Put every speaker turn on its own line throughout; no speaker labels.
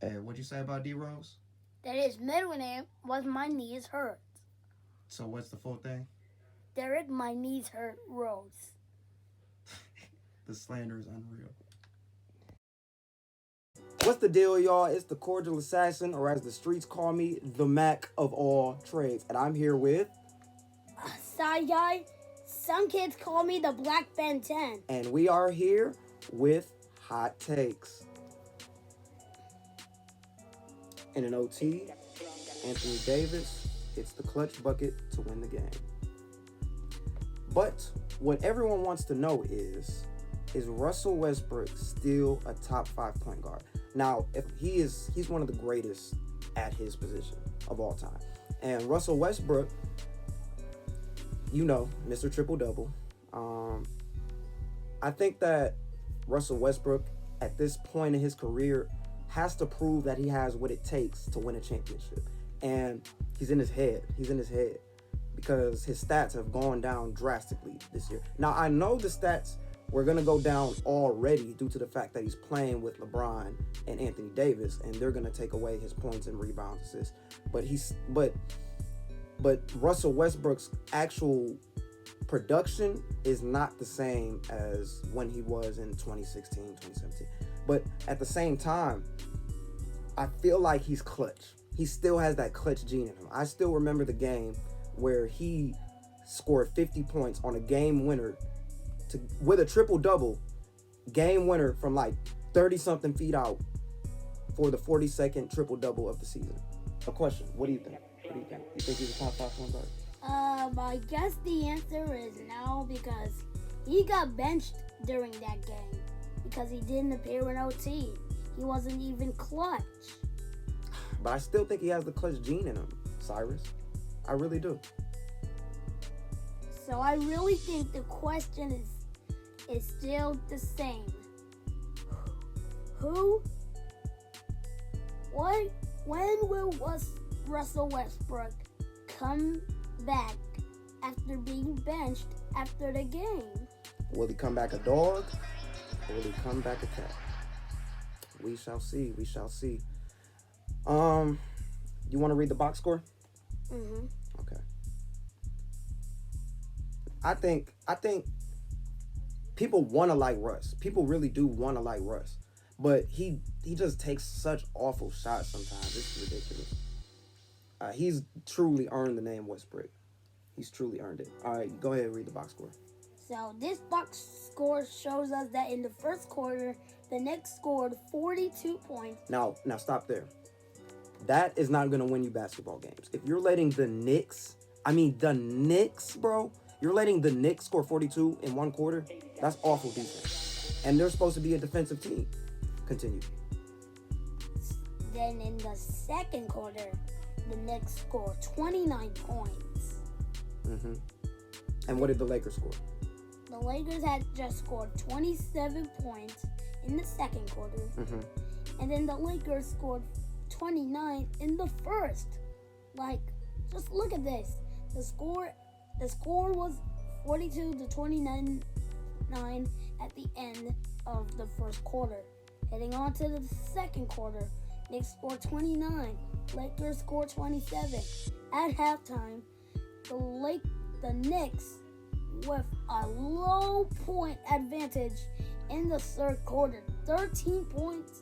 Hey, what'd you say about D Rose?
That his middle name was My Knees Hurt.
So what's the full thing?
Derek, My Knees Hurt Rose.
The slander is unreal.
What's the deal, y'all? It's the Cordial Assassin, or as the streets call me, the Mac of all trades. And I'm here with...
cyguy. Some kids call me the Black Ben 10.
And we are here with Hot Takes. In an OT, Anthony Davis hits the clutch bucket to win the game. But what everyone wants to know is Russell Westbrook still a top 5 point guard? Now, if he's one of the greatest at his position of all time. And Russell Westbrook, you know, Mr. Triple-Double. I think that Russell Westbrook, at this point in his career, has to prove that he has what it takes to win a championship. And he's in his head. Because his stats have gone down drastically this year. Now, I know the stats were going to go down already due to the fact that he's playing with LeBron and Anthony Davis, and they're going to take away his points and rebounds assists. But Russell Westbrook's actual production is not the same as when he was in 2016, 2017. But at the same time, I feel like he's clutch. He still has that clutch gene in him. I still remember the game where he scored 50 points on a game winner with a triple-double, game winner from like 30-something feet out for the 42nd triple-double of the season. A question, what do you think? You think he's a top 5 point guard?
I guess the answer is no, because he got benched during that game because he didn't appear in OT. He wasn't even clutch.
But I still think he has the clutch gene in him, Cyrus. I really do.
So I really think the question is still the same. When will Russell Westbrook come back after being benched after the game?
Will he come back a dog, or will he come back a cat? We shall see. You want to read the box score?
Mm-hmm.
Okay. I think people want to like Russ. People really do want to like Russ. But he just takes such awful shots sometimes. It's ridiculous. He's truly earned the name Westbrook. He's truly earned it. All right, go ahead and read the box score.
So this box score shows us that in the first quarter, the Knicks scored 42 points.
Now stop there. That is not going to win you basketball games. If you're letting the Knicks, bro, you're letting the Knicks score 42 in one quarter, that's awful defense. And they're supposed to be a defensive team. Continue.
Then in the second quarter, the Knicks scored 29 points.
Mm-hmm. And what did the Lakers score?
The Lakers had just scored 27 points in the second quarter.
Mm-hmm.
And then the Lakers scored 29 in the first. Like, just look at this. The score was 42 to 29 at the end of the first quarter. Heading on to the second quarter, Knicks scored 29. Lakers scored 27. At halftime, the Knicks with a low point advantage in the third quarter. 13 points.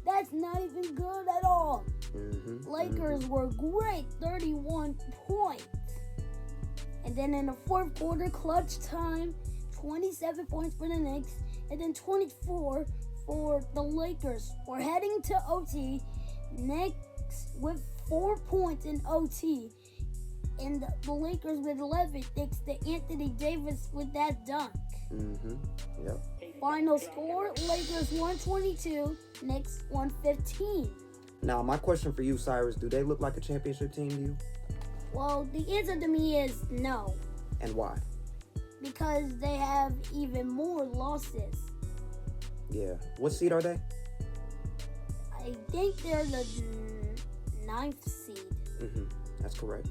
That's not even good at all.
Mm-hmm.
Lakers were great, 31 points. And then in the fourth quarter, clutch time, 27 points for the Knicks, and then 24 for the Lakers. We're heading to OT. Knicks with 4 points in OT. And the Lakers with 11 thanks to Anthony Davis with that dunk.
Mm-hmm. Yep.
Final score, Lakers 122, Knicks 115.
Now, my question for you, Cyrus, do they look like a championship team to you?
Well, the answer to me is no.
And why?
Because they have even more losses.
Yeah. What seed are they?
I think they're the 9th seed.
Mm-hmm. That's correct.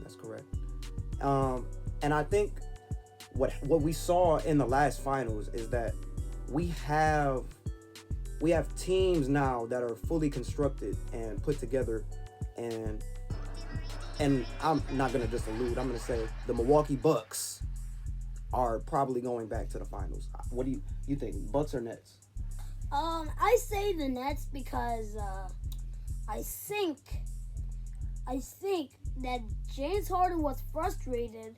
And I think what we saw in the last finals is that we have we have teams now that are fully constructed and put together, and I'm not gonna just allude. I'm gonna say the Milwaukee Bucks are probably going back to the finals. What do you think? Bucks or Nets?
I say the Nets because I think that James Harden was frustrated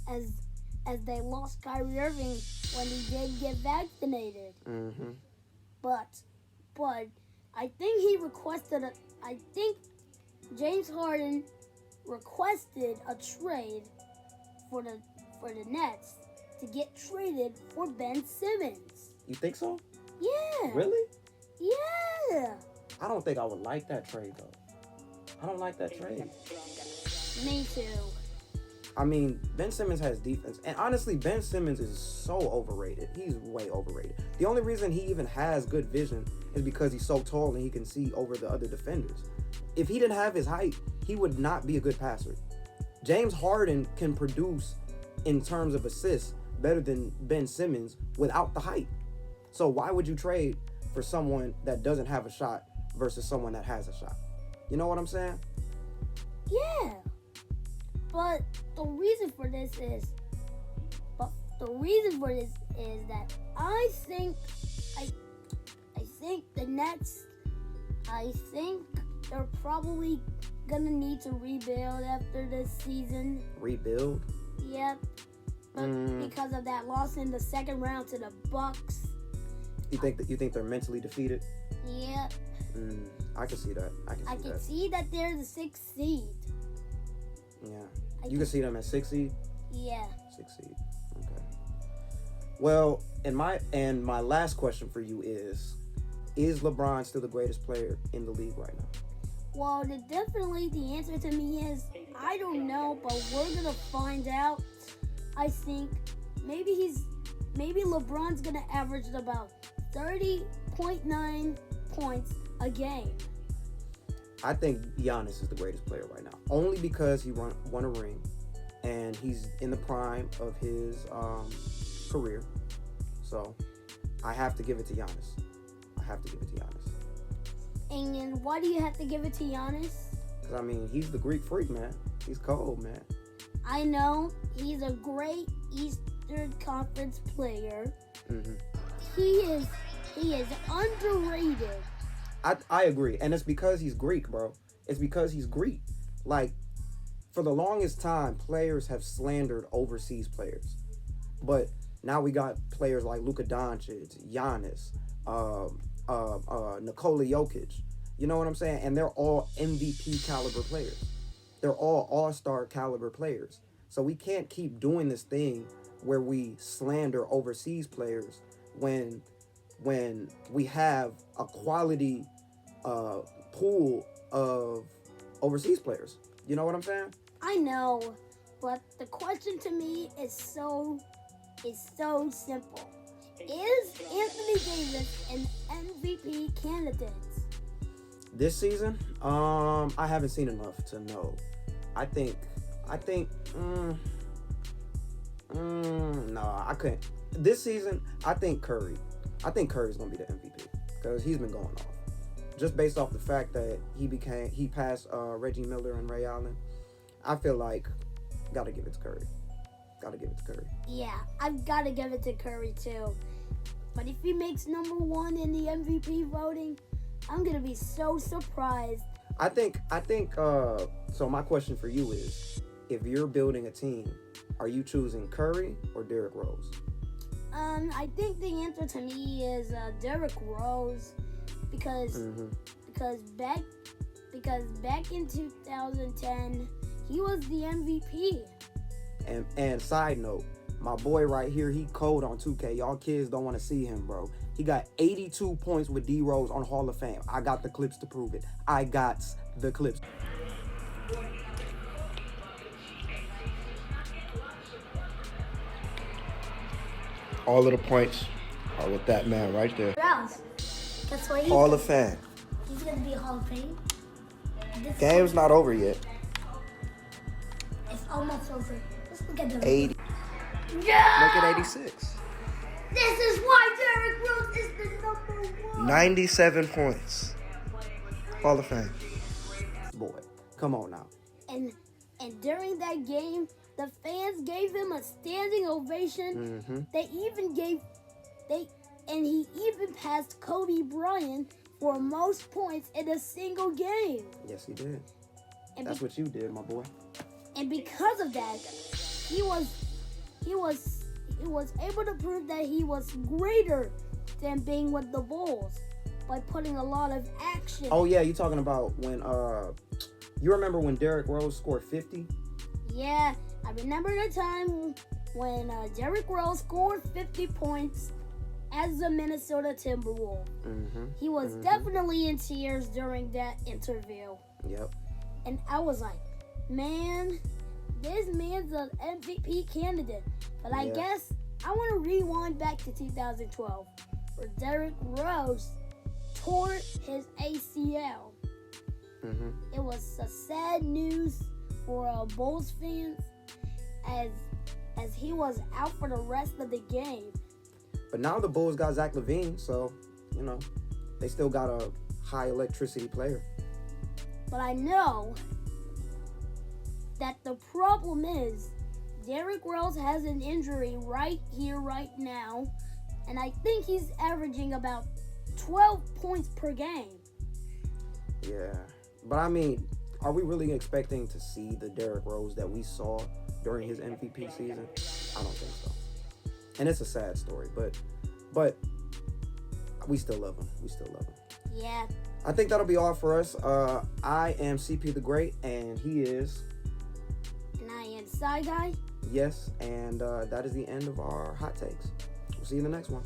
as they lost Kyrie Irving when he did get vaccinated.
Mm-hmm.
But I think James Harden requested a trade for the Nets to get traded for Ben Simmons.
You think so?
Yeah.
Really?
Yeah.
I don't think I would like that trade though. I don't like that trade.
Me too.
I mean, Ben Simmons has defense. And honestly, Ben Simmons is so overrated. He's way overrated. The only reason he even has good vision is because he's so tall and he can see over the other defenders. If he didn't have his height, he would not be a good passer. James Harden can produce in terms of assists better than Ben Simmons without the height. So why would you trade for someone that doesn't have a shot versus someone that has a shot? You know what I'm saying?
Yeah. But the reason for this is that I think the Nets, I think they're probably gonna need to rebuild after this season.
Rebuild?
Yep. But because of that loss in the second round to the Bucks.
You think they're mentally defeated?
Yep.
I can see that. I can
see that they're the 6th seed.
Yeah. You can see them at 6 seed?
Yeah.
6 seed. Okay. Well, and my last question for you is LeBron still the greatest player in the league right now?
Well, definitely the answer to me is I don't know, but we're gonna find out. I think maybe LeBron's gonna average about 30.9 points a game.
I think Giannis is the greatest player right now, only because he won a ring, and he's in the prime of his career. So I have to give it to Giannis.
And why do you have to give it to Giannis?
Because, I mean, he's the Greek freak, man. He's cold, man.
I know. He's a great Eastern Conference player.
Mm-hmm.
He is underrated.
I agree. And it's because he's Greek, bro. It's because he's Greek. Like, for the longest time, players have slandered overseas players. But now we got players like Luka Doncic, Giannis, Nikola Jokic. You know what I'm saying? And they're all MVP caliber players. They're all all-star caliber players. So we can't keep doing this thing where we slander overseas players when we have a quality pool of overseas players. You know what I'm saying?
I know, but the question to me is so simple. Is Anthony Davis an MVP candidate?
This season, I haven't seen enough to know. I think, no, I couldn't. This season, I think Curry. I think Curry's gonna be the MVP because he's been going off. Just based off the fact that he passed Reggie Miller and Ray Allen. I feel like gotta give it to Curry.
Yeah, I've gotta give it to Curry too. But if he makes number one in the MVP voting, I'm gonna be so surprised.
I think. So my question for you is, if you're building a team, are you choosing Curry or Derrick Rose?
I think the answer to me is Derrick Rose because back in 2010 he was the MVP.
And side note, my boy right here, he cold on 2K. Y'all kids don't want to see him, bro. He got 82 points with D Rose on Hall of Fame. I got the clips to prove it.
All of the points are with that man right there.
Rose, guess what?
Hall of Fame.
He's gonna be Hall of Fame.
Game's not over yet.
It's almost over. Let's look at the
80.
Yeah!
Look at 86.
This is why Derrick Rose is the number one.
97 points. Hall of Fame.
Boy, come on now.
And during that game, the fans gave him a standing ovation.
Mm-hmm.
He even passed Kobe Bryant for most points in a single game.
Yes, he did.
And
That's what you did, my boy.
And because of that, he was able to prove that he was greater than being with the Bulls by putting a lot of action.
Oh yeah, you talking about when you remember when Derrick Rose scored 50?
Yeah, I remember the time when Derrick Rose scored 50 points as a Minnesota Timberwolf.
Mm-hmm.
He was definitely in tears during that interview.
Yep.
And I was like, man, this man's an MVP candidate. But I guess I want to rewind back to 2012, where Derrick Rose tore his ACL.
Mm-hmm.
It was a sad news for Bulls fans as he was out for the rest of the game.
But now the Bulls got Zach LaVine, so, you know, they still got a high electricity player.
But I know that the problem is Derrick Rose has an injury right here, right now, and I think he's averaging about 12 points per game.
Yeah. But I mean, are we really expecting to see the Derrick Rose that we saw during his MVP season? I don't think so. And it's a sad story, but we still love him. We still love him.
Yeah.
I think that'll be all for us. I am CP the Great, and he is.
And I am cyguy.
Yes, and that is the end of our hot takes. We'll see you in the next one.